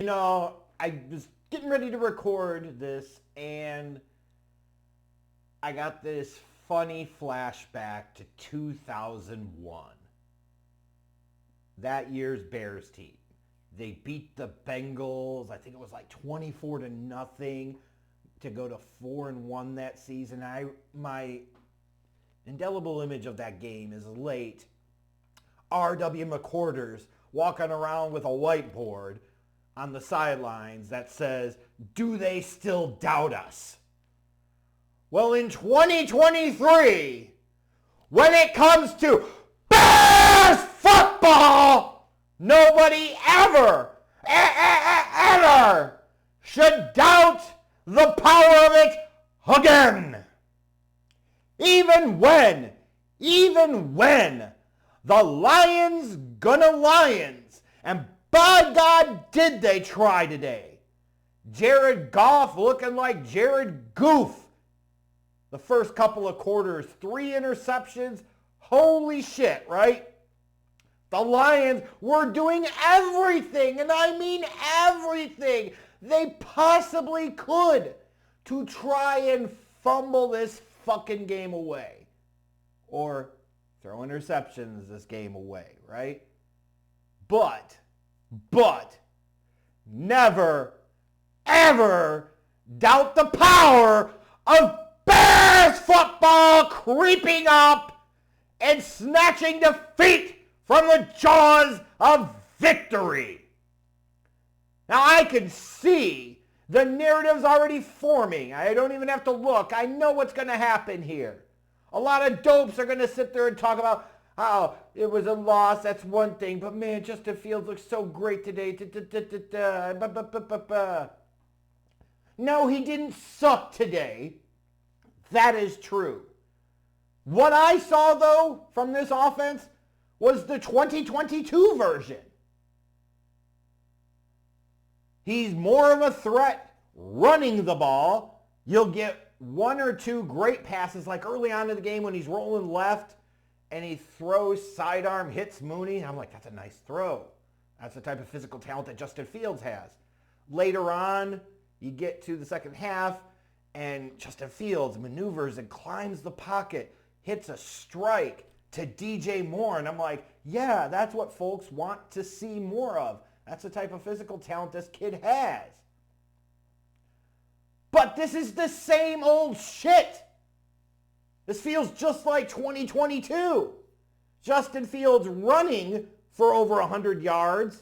I was getting ready to record this, and I got this funny flashback to 2001. That year's Bears team. They beat the Bengals. I think it was like 24-0 to go to 4-1 that season. My indelible image of that game is late R.W. McQuarters walking around with a whiteboard on the sidelines that says, "Do they still doubt us?" Well, in 2023, when it comes to Bears football, nobody ever should doubt the power of it again. Even when the Lions gonna Lions, and by God did they try today. Jared Goff looking like Jared Goof. The first couple of quarters, 3 interceptions. Holy shit, right? The Lions were doing everything, and I mean everything they possibly could to try and fumble this fucking game away. Or throw interceptions this game away, right? But never, ever doubt the power of Bears football creeping up and snatching defeat from the jaws of victory. Now I can see the narrative's already forming. I don't even have to look. I know what's going to happen here. A lot of dopes are going to sit there and talk about how it was a loss, that's one thing, but man, Justin Fields looks so great today. No, he didn't suck today. That is true. What I saw, though, from this offense was the 2022 version. He's more of a threat running the ball. You'll get 1 or 2 great passes, like early on in the game when he's rolling left and he throws sidearm, hits Mooney. I'm like, that's a nice throw. That's the type of physical talent that Justin Fields has. Later on, you get to the second half, and Justin Fields maneuvers and climbs the pocket, hits a strike to DJ Moore. And I'm like, yeah, that's what folks want to see more of. That's the type of physical talent this kid has. But this is the same old shit. This feels just like 2022. Justin Fields running for over 100 yards,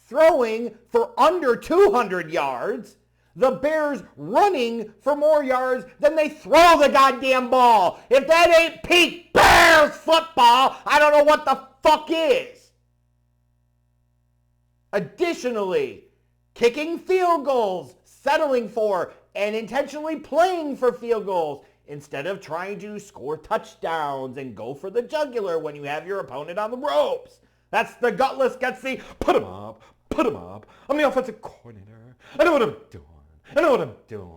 throwing for under 200 yards. The Bears running for more yards than they throw the goddamn ball. If that ain't peak Bears football, I don't know what the fuck is. Additionally, kicking field goals, settling for, and intentionally playing for field goals instead of trying to score touchdowns and go for the jugular when you have your opponent on the ropes. That's the gutless, gutsy, put him up. I'm the offensive coordinator. I know what I'm doing.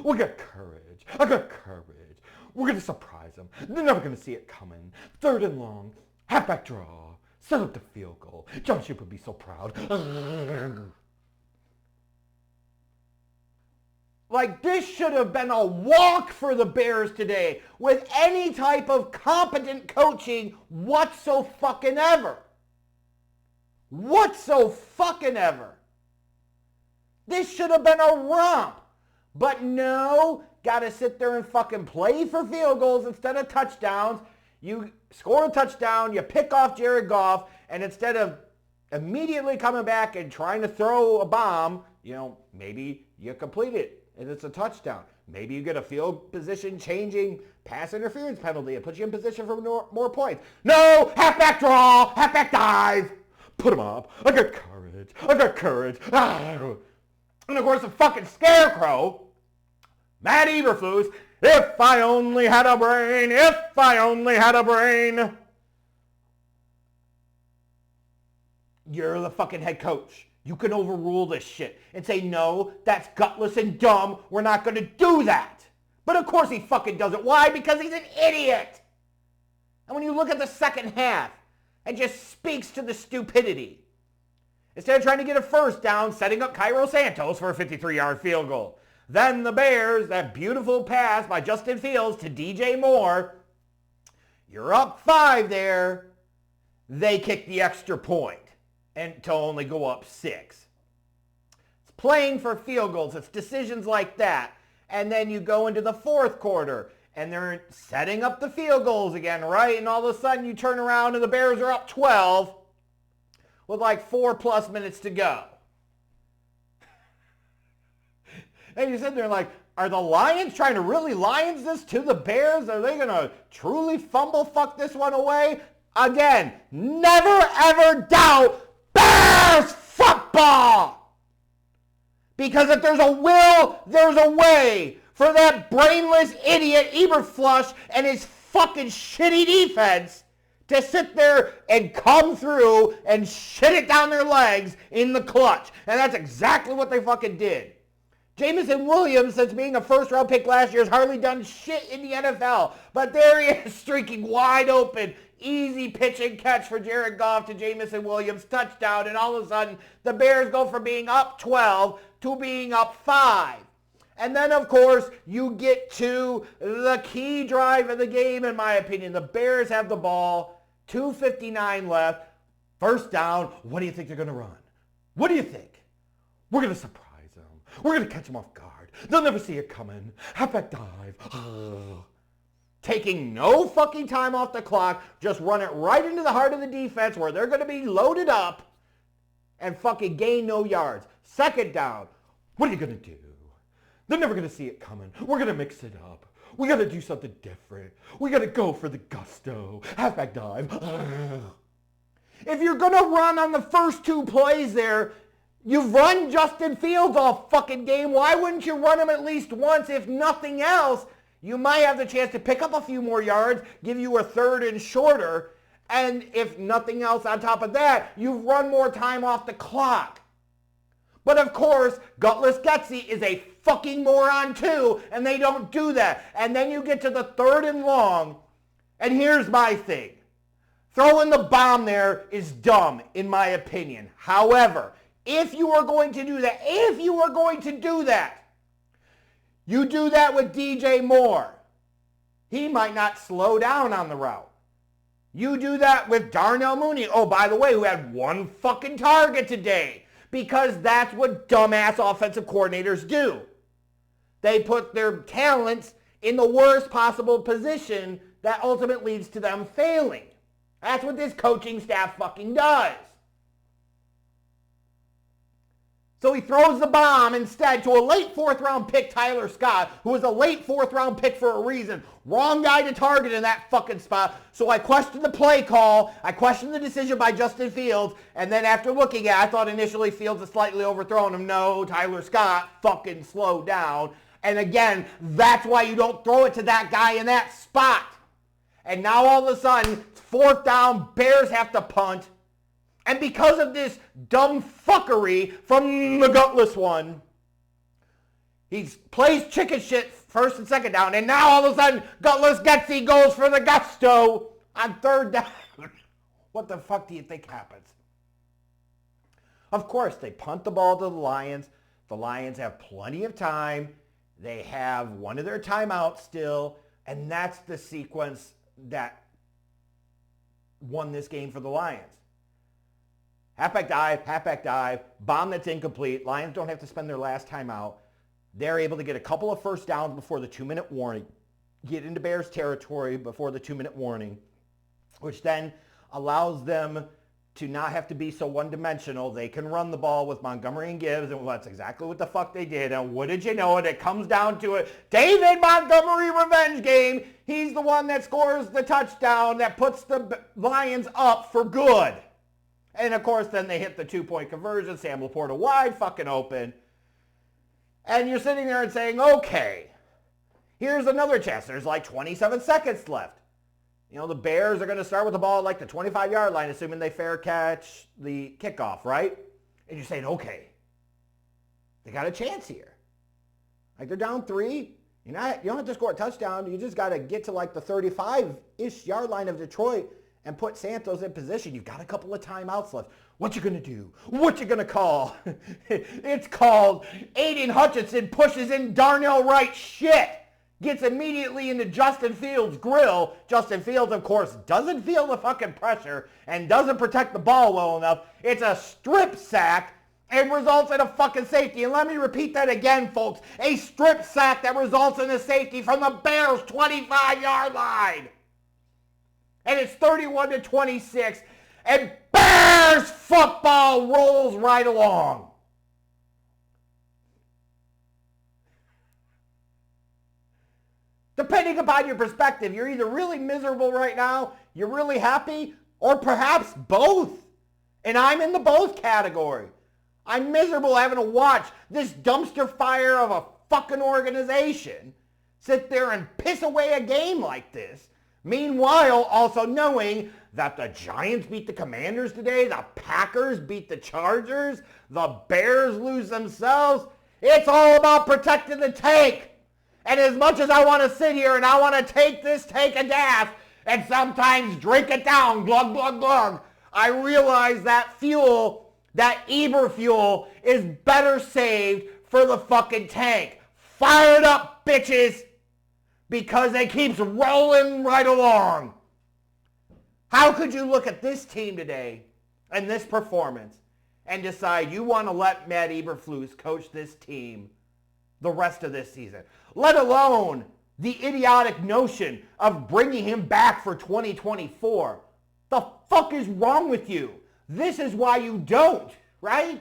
We got courage. I got courage. We're going to surprise them. They're never going to see it coming. 3rd and long. Halfback draw. Set up the field goal. John Sheep would be so proud. Like, this should have been a walk for the Bears today with any type of competent coaching whatsoever. This should have been a romp. But no, gotta sit there and fucking play for field goals instead of touchdowns. You score a touchdown, you pick off Jared Goff, and instead of immediately coming back and trying to throw a bomb, maybe you complete it and it's a touchdown. Maybe you get a field position changing pass interference penalty. It puts you in position for more points. No, halfback draw, halfback dive. Put him up. I got courage. And of course the fucking scarecrow, Matt Eberflus, if I only had a brain. You're the fucking head coach. You can overrule this shit and say, no, that's gutless and dumb. We're not going to do that. But of course he fucking does it. Why? Because he's an idiot. And when you look at the second half, it just speaks to the stupidity. instead of trying to get a first down, setting up Cairo Santos for a 53-yard field goal. Then the Bears, that beautiful pass by Justin Fields to DJ Moore, you're up 5 there. They kick the extra point and to only go up 6. It's playing for field goals. It's decisions like that. And then you go into the fourth quarter and they're setting up the field goals again, right? And all of a sudden you turn around and the Bears are up 12 with like 4+ minutes to go. And you sit there like, are the Lions trying to really Lions this to the Bears? Are they going to truly fumble fuck this one away? Again, never ever doubt Bears football. Because if there's a will, there's a way for that brainless idiot Eberflush and his fucking shitty defense to sit there and come through and shit it down their legs in the clutch. And that's exactly what they fucking did. Jameson Williams, since being a first-round pick last year, has hardly done shit in the NFL. But there he is, streaking wide open, easy pitch and catch for Jared Goff to Jameson Williams, touchdown. And all of a sudden, the Bears go from being up 12 to being up 5. And then, of course, you get to the key drive of the game, in my opinion. The Bears have the ball, 2:59 left, first down. What do you think they're going to run? What do you think? We're going to surprise. We're going to catch them off guard. They'll never see it coming. Halfback dive. Taking no fucking time off the clock. Just run it right into the heart of the defense where they're going to be loaded up and fucking gain no yards. Second down. What are you going to do? They're never going to see it coming. We're going to mix it up. We got to do something different. We got to go for the gusto. Halfback dive. If you're going to run on the first 2 plays there, you've run Justin Fields all fucking game. Why wouldn't you run him at least once? If nothing else, you might have the chance to pick up a few more yards, give you a third and shorter. And if nothing else on top of that, you've run more time off the clock. But of course, Gutless Getsy is a fucking moron too, and they don't do that. And then you get to the 3rd and long, and here's my thing. Throwing the bomb there is dumb, in my opinion. However, if you are going to do that, you do that with DJ Moore. He might not slow down on the route. You do that with Darnell Mooney. Oh, by the way, who had 1 fucking target today. Because that's what dumbass offensive coordinators do. They put their talents in the worst possible position that ultimately leads to them failing. That's what this coaching staff fucking does. So he throws the bomb instead to a late 4th-round pick, Tyler Scott, who was a late 4th-round pick for a reason. Wrong guy to target in that fucking spot. So I questioned the play call. I questioned the decision by Justin Fields. And then after looking at it, I thought initially Fields had slightly overthrown him. No, Tyler Scott fucking slowed down. And again, that's why you don't throw it to that guy in that spot. And now all of a sudden, it's 4th down, Bears have to punt. And because of this dumb fuckery from the gutless one, he plays chicken shit 1st and 2nd down. And now all of a sudden, Gutless Getsy goes for the gusto on 3rd down. What the fuck do you think happens? Of course, they punt the ball to the Lions. The Lions have plenty of time. They have one of their timeouts still. And that's the sequence that won this game for the Lions. Halfback dive, bomb that's incomplete. Lions don't have to spend their last timeout. They're able to get a couple of first downs before the 2-minute warning, get into Bears territory before the 2-minute warning, which then allows them to not have to be so one-dimensional. They can run the ball with Montgomery and Gibbs, and that's exactly what the fuck they did. And what did you know it? It comes down to it. David Montgomery revenge game. He's the one that scores the touchdown that puts the Lions up for good. And of course, then they hit the 2-point conversion. Sam Laporta wide fucking open. And you're sitting there and saying, okay, here's another chance. There's like 27 seconds left. You know, the Bears are going to start with the ball at like the 25-yard line, assuming they fair catch the kickoff, right? And you're saying, okay, they got a chance here. Like they're down 3. You don't have to score a touchdown. You just got to get to like the 35-ish yard line of Detroit and put Santos in position. You've got a couple of timeouts left. What you gonna do? What you gonna call? It's called Aiden Hutchinson pushes in Darnell Wright shit. Gets immediately into Justin Fields' grill. Justin Fields, of course, doesn't feel the fucking pressure and doesn't protect the ball well enough. It's a strip sack and results in a fucking safety. And let me repeat that again, folks. A strip sack that results in a safety from the Bears' 25-yard line. And it's 31-26. And Bears football rolls right along. Depending upon your perspective, you're either really miserable right now, you're really happy, or perhaps both. And I'm in the both category. I'm miserable having to watch this dumpster fire of a fucking organization sit there and piss away a game like this. Meanwhile, also knowing that the Giants beat the Commanders today, the Packers beat the Chargers, the Bears lose themselves. It's all about protecting the tank. And as much as I want to sit here and I want to take this tank of gas and sometimes drink it down, glug, glug, glug, I realize that fuel, that Eber fuel, is better saved for the fucking tank. Fire it up, bitches, because it keeps rolling right along. How could you look at this team today and this performance and decide you want to let Matt Eberflus coach this team the rest of this season? Let alone the idiotic notion of bringing him back for 2024. The fuck is wrong with you? This is why you don't, right?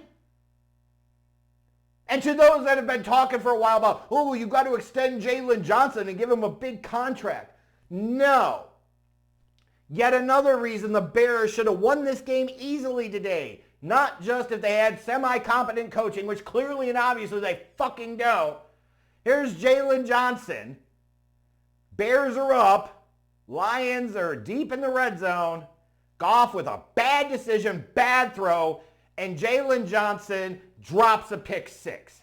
And to those that have been talking for a while about, oh, you got to extend Jalen Johnson and give him a big contract. No. Yet another reason the Bears should have won this game easily today. Not just if they had semi-competent coaching, which clearly and obviously they fucking don't. Here's Jalen Johnson. Bears are up. Lions are deep in the red zone. Goff with a bad decision, bad throw, and Jalen Johnson drops a pick six.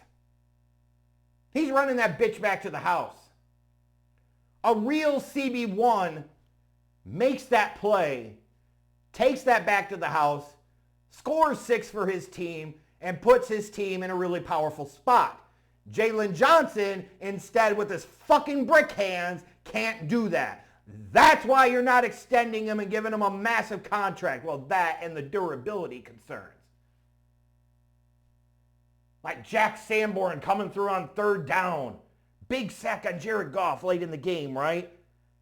He's running that bitch back to the house. A real CB1 makes that play, takes that back to the house, scores 6 for his team, and puts his team in a really powerful spot. Jalen Johnson, instead, with his fucking brick hands, can't do that. That's why you're not extending him and giving him a massive contract. Well, that and the durability concerns. Like Jack Sanborn coming through on 3rd down. Big sack on Jared Goff late in the game, right?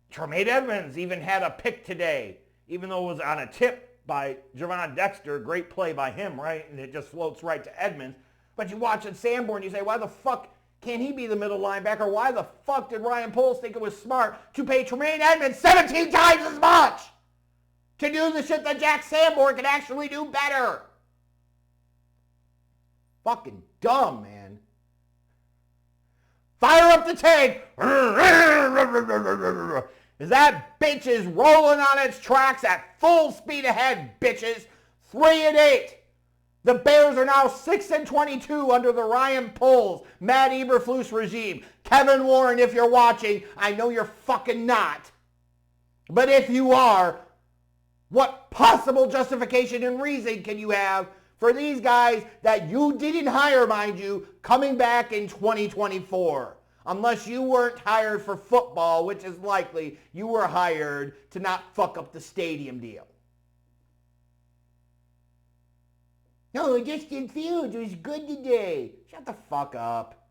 Tremaine Edmonds even had a pick today, even though it was on a tip by Javon Dexter. Great play by him, right? And it just floats right to Edmonds. But you watch it Sanborn, you say, why the fuck can't he be the middle linebacker? Why the fuck did Ryan Poles think it was smart to pay Tremaine Edmonds 17 times as much to do the shit that Jack Sanborn can actually do better? Fucking dumb, man. Fire up the tank. As that bitch is rolling on its tracks at full speed ahead, bitches. 3-8. The Bears are now 6-22 under the Ryan Poles, Matt Eberflus regime. Kevin Warren, if you're watching, I know you're fucking not. But if you are, what possible justification and reason can you have for these guys that you didn't hire, mind you, coming back in 2024? Unless you weren't hired for football, which is likely, you were hired to not fuck up the stadium deal. No, Justin Fields was good today. Shut the fuck up.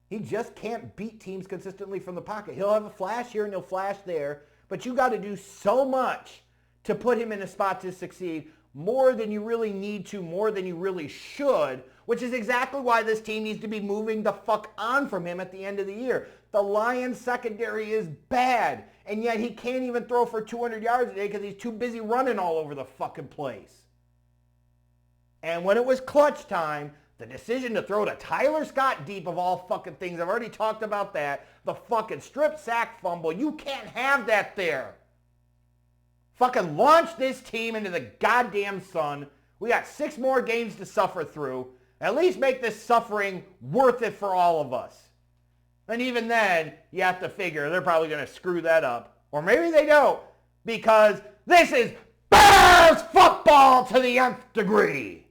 He just can't beat teams consistently from the pocket. He'll have a flash here and he'll flash there, but you got to do so much to put him in a spot to succeed, more than you really need to, more than you really should, which is exactly why this team needs to be moving the fuck on from him at the end of the year. The Lions secondary is bad, and yet he can't even throw for 200 yards a day because he's too busy running all over the fucking place. And when it was clutch time, the decision to throw to Tyler Scott deep of all fucking things, I've already talked about that, the fucking strip sack fumble, you can't have that there. Fucking launch this team into the goddamn sun. We got 6 more games to suffer through. At least make this suffering worth it for all of us. And even then, you have to figure they're probably going to screw that up Or maybe they don't, because this is Bears football to the nth degree.